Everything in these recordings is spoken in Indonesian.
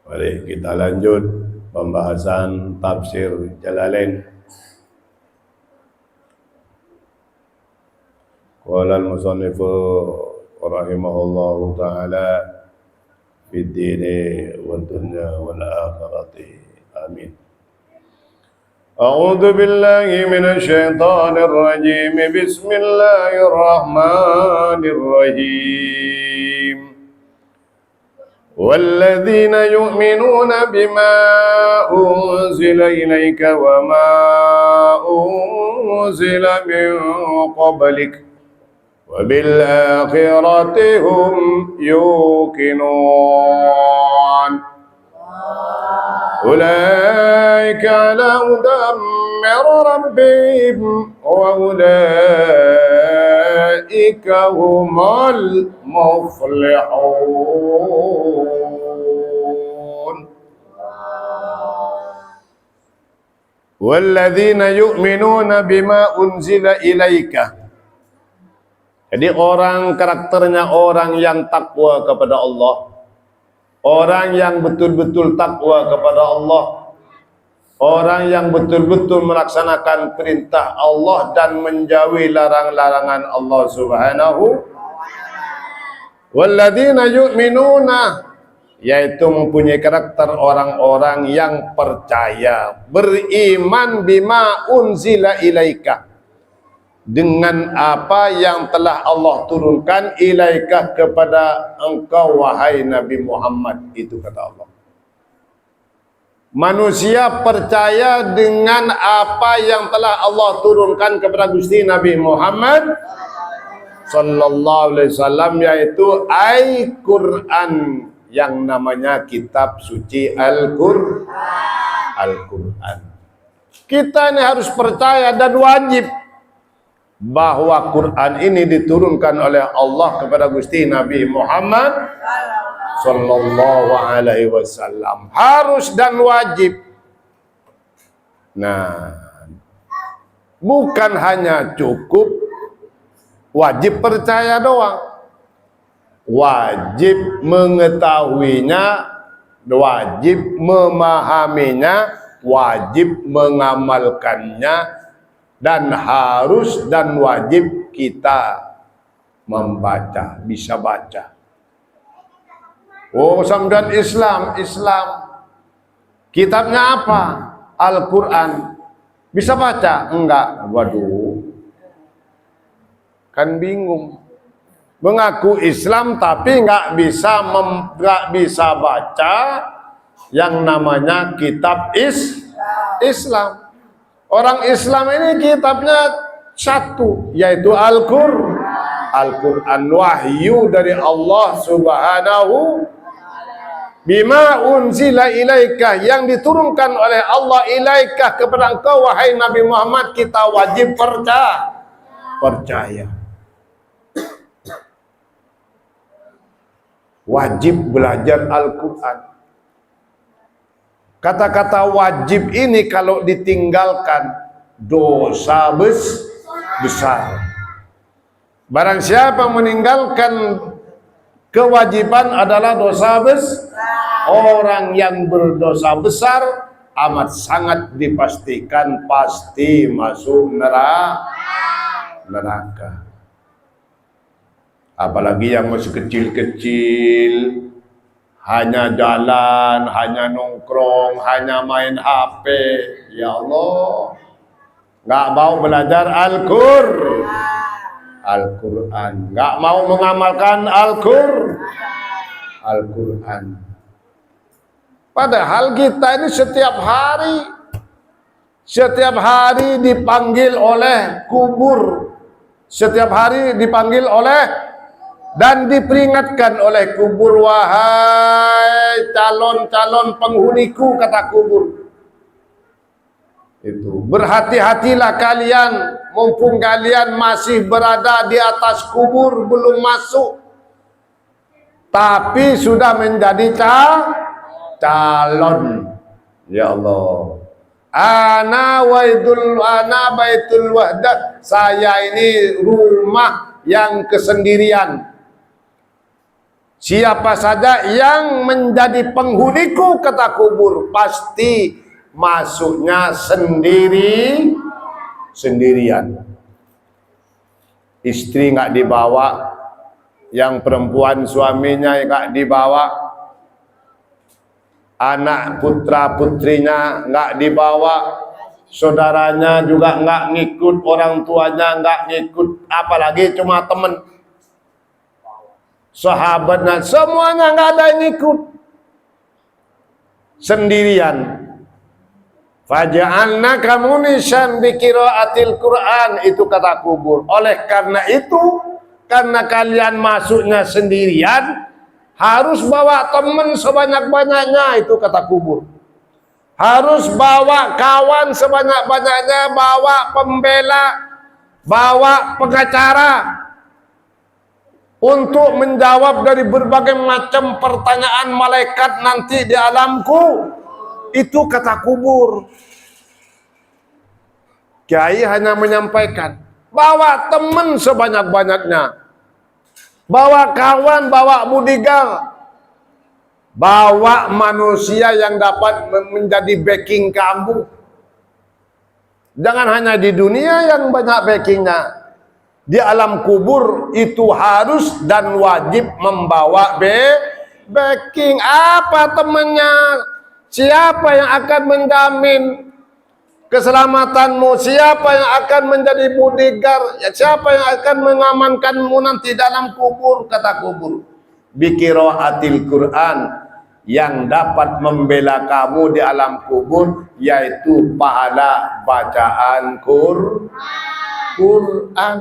Mari kita lanjut pembahasan tafsir Jalalain. Qala al-musannif rahimahullahu ta'ala fi dini wad dunya wal akhirati. Amin. A'udzu billahi minasy syaithanir rajim. Bismillahirrahmanirrahim. والذين يؤمنون بما أنزل إليك وما أنزل من قبلك وبالآخرة هم يوقنون أولئك على هدى من ربهم وأولئك هم المفلحون والذين يؤمنون بما أنزل إليك. Jadi orang karakternya orang yang takwa kepada Allah, orang yang betul-betul takwa kepada Allah, orang yang betul-betul melaksanakan perintah Allah dan menjauhi larang-larangan Allah Subhanahu. Walladzina yu'minuna, yaitu mempunyai karakter orang-orang yang percaya, beriman bima unzila ilaika, dengan apa yang telah Allah turunkan ilaika kepada engkau wahai Nabi Muhammad. Itu kata Allah. Manusia percaya dengan apa yang telah Allah turunkan kepada Gusti Nabi Muhammad sallallahu alaihi wasallam, yaitu Al-Quran, yang namanya kitab suci Al-Quran. Kita ini harus percaya dan wajib bahwa Quran ini diturunkan oleh Allah kepada Gusti Nabi Muhammad sallallahu alaihi wasallam. Harus dan wajib. Nah, bukan hanya cukup wajib percaya doang, wajib mengetahuinya, wajib memahaminya, wajib mengamalkannya, dan harus dan wajib kita membaca, bisa baca. Oh, sampean Islam, kitabnya apa? Al-Quran. Bisa baca? Enggak. Waduh, kan bingung. Mengaku Islam tapi enggak bisa baca yang namanya kitab Islam. Orang Islam ini kitabnya satu, yaitu Al-Quran, wahyu dari Allah Subhanahu. Bima unzila ilaika, yang diturunkan oleh Allah ilaika kepada engkau wahai Nabi Muhammad, kita wajib percaya. Wajib belajar Al-Quran. Kata-kata wajib ini kalau ditinggalkan dosa besar. Barang siapa meninggalkan kewajiban adalah dosa besar. Orang yang berdosa besar amat sangat dipastikan pasti masuk neraka. Apalagi yang masih kecil-kecil, hanya jalan, hanya nongkrong, hanya main HP. Ya Allah, nggak mau belajar Al-Quran, nggak mau mengamalkan Al-Quran. Padahal kita ini setiap hari dipanggil oleh kubur, setiap hari dipanggil oleh dan diperingatkan oleh kubur, wahai calon-calon penghuniku, kata kubur. Itu berhati-hatilah kalian, mumpung kalian masih berada di atas kubur, belum masuk, tapi sudah menjadi calon. Ya Allah, ana baitul wahdat, saya ini rumah yang kesendirian. Siapa saja yang menjadi penghuniku, kata kubur, pasti masuknya sendirian. Istri nggak dibawa, yang perempuan suaminya nggak dibawa, anak putra putrinya nggak dibawa, saudaranya juga nggak ngikut, orang tuanya nggak ngikut, apalagi cuma temen, sahabatnya, semuanya nggak ada yang ngikut, sendirian. Faja'alnaka munisan bi qiraatil Quran, itu kata kubur. Oleh karena itu, karena kalian masuknya sendirian, harus bawa teman sebanyak-banyaknya, itu kata kubur. Harus bawa kawan sebanyak-banyaknya, bawa pembela, bawa pengacara untuk menjawab dari berbagai macam pertanyaan malaikat nanti di alamku. Itu kata kubur. Kiai hanya menyampaikan, bawa teman sebanyak-banyaknya, bawa kawan, bawa bodyguard, bawa manusia yang dapat menjadi backing kamu. Jangan hanya di dunia yang banyak backingnya, di alam kubur itu harus dan wajib membawa backing. Apa temannya? Siapa yang akan menjamin keselamatanmu? Siapa yang akan menjadi bodyguard? Siapa yang akan mengamankanmu nanti dalam kubur? Kata kubur, bi qiraatil Quran, yang dapat membela kamu di alam kubur yaitu pahala bacaan Quran.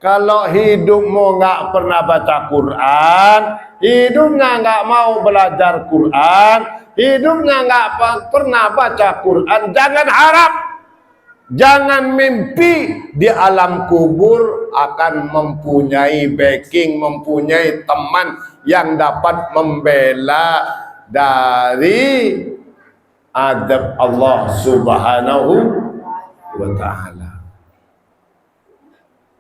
Kalau hidupmu nggak pernah baca Quran, hidupnya nggak mau belajar Quran, hidupnya nggak pernah baca Quran, jangan harap, jangan mimpi di alam kubur akan mempunyai backing, mempunyai teman yang dapat membela dari adab Allah Subhanahu wa ta'ala.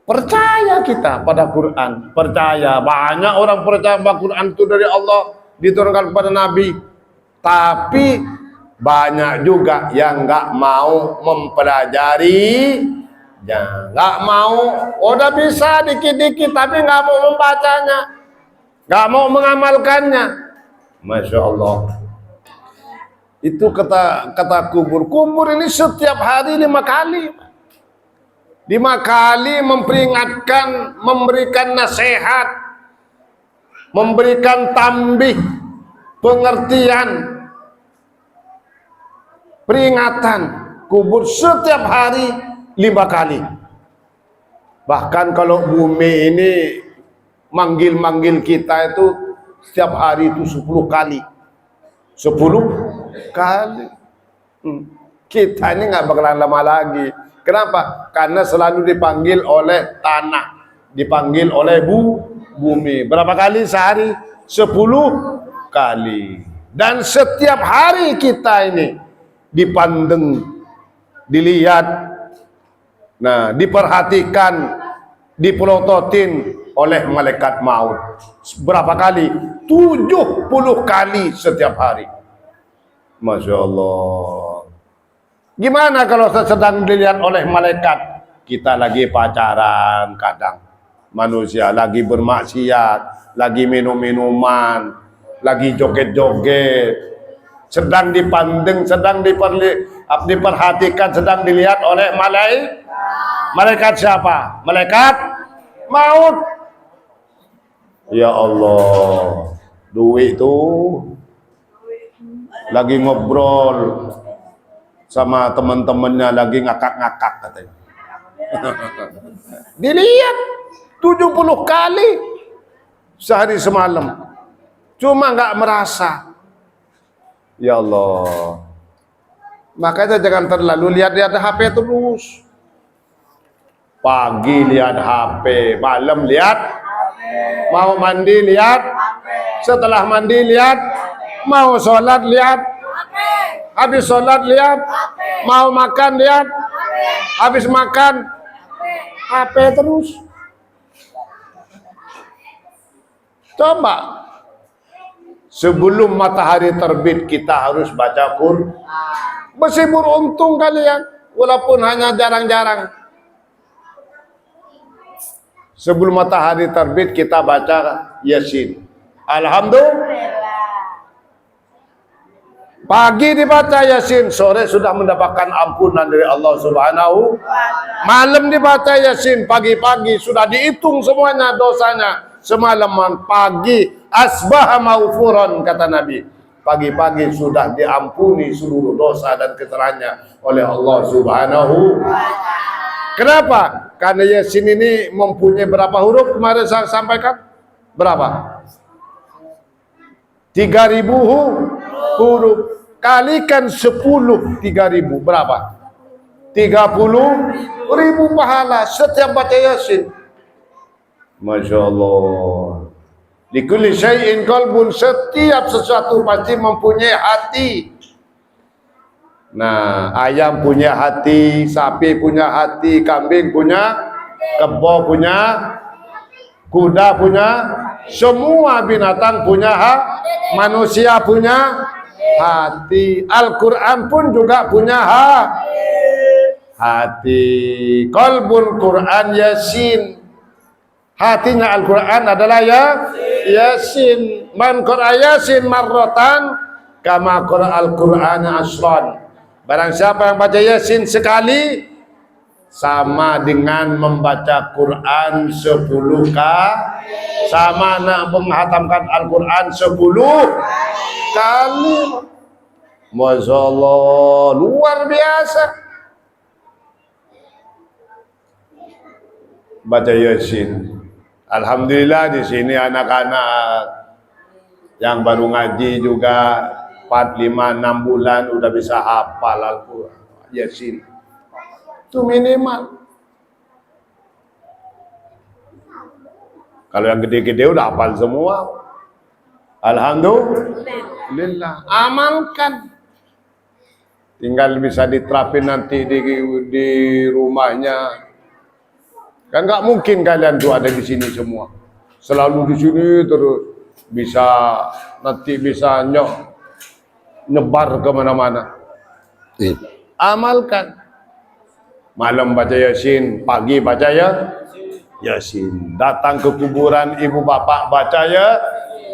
Percaya kita pada Quran, percaya, banyak orang percaya bahwa Quran itu dari Allah, diturunkan kepada Nabi. Tapi banyak juga yang nggak mau mempelajari, nggak mau, udah bisa dikit-dikit tapi nggak mau membacanya, nggak mau mengamalkannya. Masya Allah. Itu kata kubur. Kubur ini setiap hari 5 kali. 5 kali memperingatkan, memberikan nasihat, memberikan tambih, pengertian, peringatan. Kubur setiap hari 5 kali. Bahkan kalau bumi ini manggil-manggil kita itu setiap hari itu 10 kali. 10 kali. Kita ini nggak bakalan lama lagi. Kenapa? Karena selalu dipanggil oleh tanah, dipanggil oleh bumi. Berapa kali sehari? 10 kali. Dan setiap hari kita ini dipandang, dilihat, nah, diperhatikan, dipelototin oleh malaikat maut. Berapa kali? 70 kali setiap hari. Masya Allah. Gimana kalau sedang dilihat oleh malaikat? Kita lagi pacaran kadang, manusia lagi bermaksiat, lagi minum-minuman, lagi joget-joget, sedang dipandang, sedang diperhatikan, sedang dilihat oleh malaikat siapa? Malaikat maut. Ya Allah, duit tuh lagi ngobrol sama teman-temannya, lagi ngakak-ngakak katanya. Dilihat 70 kali sehari semalam, cuma nggak merasa. Ya Allah, makanya jangan terlalu lihat-lihat HP terus. Pagi lihat HP, malam lihat, mau mandi lihat, setelah mandi lihat, mau sholat lihat, habis sholat lihat, mau makan lihat, habis makan HP terus. Coba Sebelum matahari terbit kita harus baca Quran. Masih beruntung kalian, walaupun hanya jarang-jarang. Sebelum matahari terbit kita baca Yasin. Alhamdulillah. Pagi dibaca Yasin, sore sudah mendapatkan ampunan dari Allah Subhanahu. Malam dibaca Yasin, pagi-pagi sudah dihitung semuanya dosanya. Semalaman pagi asbaha maufuran, kata Nabi. Pagi-pagi sudah diampuni seluruh dosa dan kesalahannya oleh Allah Subhanahu. Kenapa? Karena Yasin ini mempunyai berapa huruf? Kemarin saya sampaikan berapa? 3.000 huruf. Kalikan 10 3.000 berapa? 30.000 pahala setiap baca Yasin. Masya Allah. Likulli syai'in qalbun, setiap sesuatu pasti mempunyai hati. Nah, ayam punya hati, sapi punya hati, kambing punya, kebo punya, kuda punya, semua binatang punya hak, manusia punya hati. Al-Quran pun juga punya hak, hati. Qalbul Quran Yasin. Hatinya Al-Quran adalah Yasin. Man qara'a Yasin marratan kama qara'a Al-Quran asran. Barang siapa yang baca Yasin sekali, sama dengan membaca Quran 10 kali. Sama nak menghatamkan Al-Quran 10 kali. Masya Allah, luar biasa. Baca Yasin. Alhamdulillah di sini anak-anak yang baru ngaji juga 4, 5, 6 bulan udah bisa hafal Al-Quran Yasin. Itu minimal. Kalau yang gede-gede udah hafal semua. Alhamdulillah. Amalkan. Tinggal bisa diterapin nanti di rumahnya. Kan nggak mungkin kalian tuh ada di sini semua. Selalu di sini terus nanti bisa nyebar kemana-mana. Amalkan. Malam baca Yasin, pagi baca Yasin. Datang ke kuburan ibu bapak baca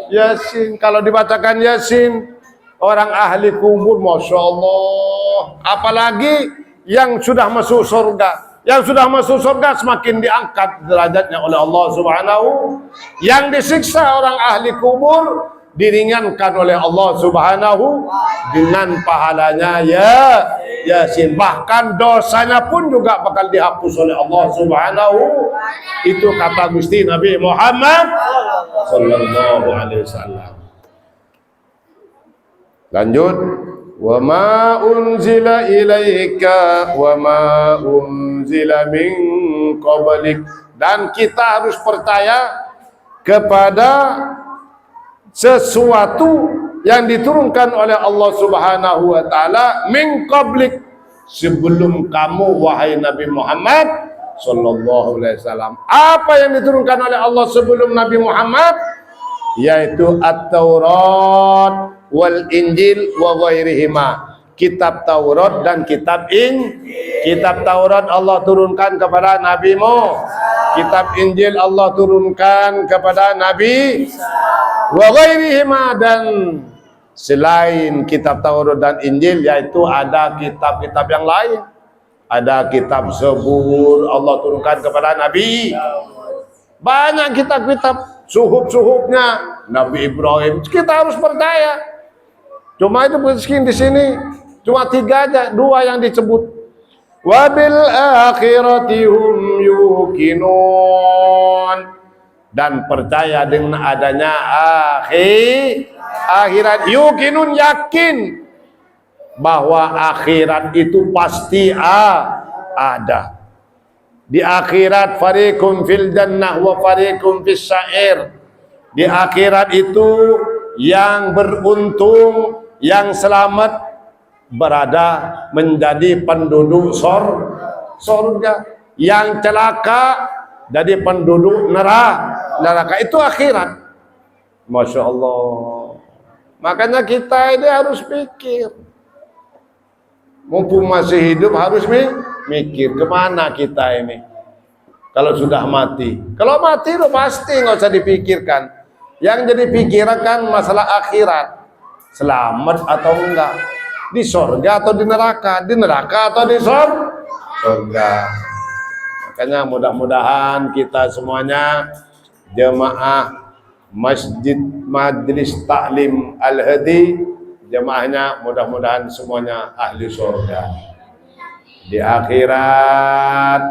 Yasin. Kalau dibacakan Yasin, orang ahli kubur, Masya Allah. Apalagi yang sudah masuk surga. Yang sudah masuk surga semakin diangkat derajatnya oleh Allah Subhanahu. Yang disiksa orang ahli kubur diringankan oleh Allah Subhanahu dengan pahalanya Yasin. Bahkan dosanya pun juga bakal dihapus oleh Allah Subhanahu. Itu kata Gusti Nabi Muhammad sallallahu alaihi wasallam. Lanjut. Wa ma unzila ilaika wa ma unzila min qablik. Dan kita harus percaya kepada sesuatu yang diturunkan oleh Allah Subhanahu wa taala min qablik, sebelum kamu wahai Nabi Muhammad sallallahu alaihi wasallam. Apa yang diturunkan oleh Allah sebelum Nabi Muhammad? Yaitu At-Taurat wal Injil wa ghairihima. Kitab Taurat dan kitab Kitab Taurat Allah turunkan kepada Nabi Muhammad. Kitab Injil Allah turunkan kepada Nabi wa ghairihima, dan selain kitab Taurat dan Injil yaitu ada kitab-kitab yang lain. Ada kitab Zabur Allah turunkan kepada Nabi. Banyak kitab-kitab, suhuf-suhufnya Nabi Ibrahim. Kita harus percaya. Cuma itu miskin di sini cuma 3 aja, 2 yang disebut. Wabil akhirati hum yuqinun, dan percaya dengan adanya akhirat. Yuqinun, yakin bahwa akhirat itu pasti ada. Di akhirat fariqum fil jannah wa fariqum fis sa'ir. Di akhirat itu yang beruntung, yang selamat berada menjadi penduduk surga. Yang celaka jadi penduduk neraka. Itu akhirat. Masya Allah. Makanya kita ini harus pikir. Mumpung masih hidup harus mikir kemana kita ini. Kalau sudah mati. Kalau mati udah pasti nggak usah dipikirkan. Yang jadi pikiran kan masalah akhirat. Selamat atau enggak. Di sorga atau di neraka. Di neraka atau di sorga. Makanya mudah-mudahan kita semuanya jemaah Masjid Majlis Taklim Al-Hadi, jemaahnya mudah-mudahan semuanya ahli surga. Di akhirat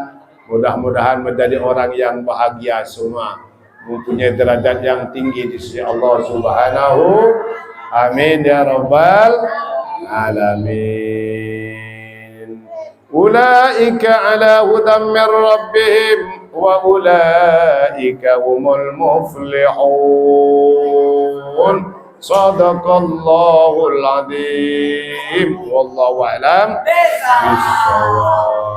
mudah-mudahan menjadi orang yang bahagia semua, mempunyai derajat yang tinggi di sisi Allah Subhanahu. Amin ya rabbal alamin. Ulaika ala hudan min rabbihim wa ulaika humul muflihun. Sadaqallahul adzim. Wallahu a'lam bishawab.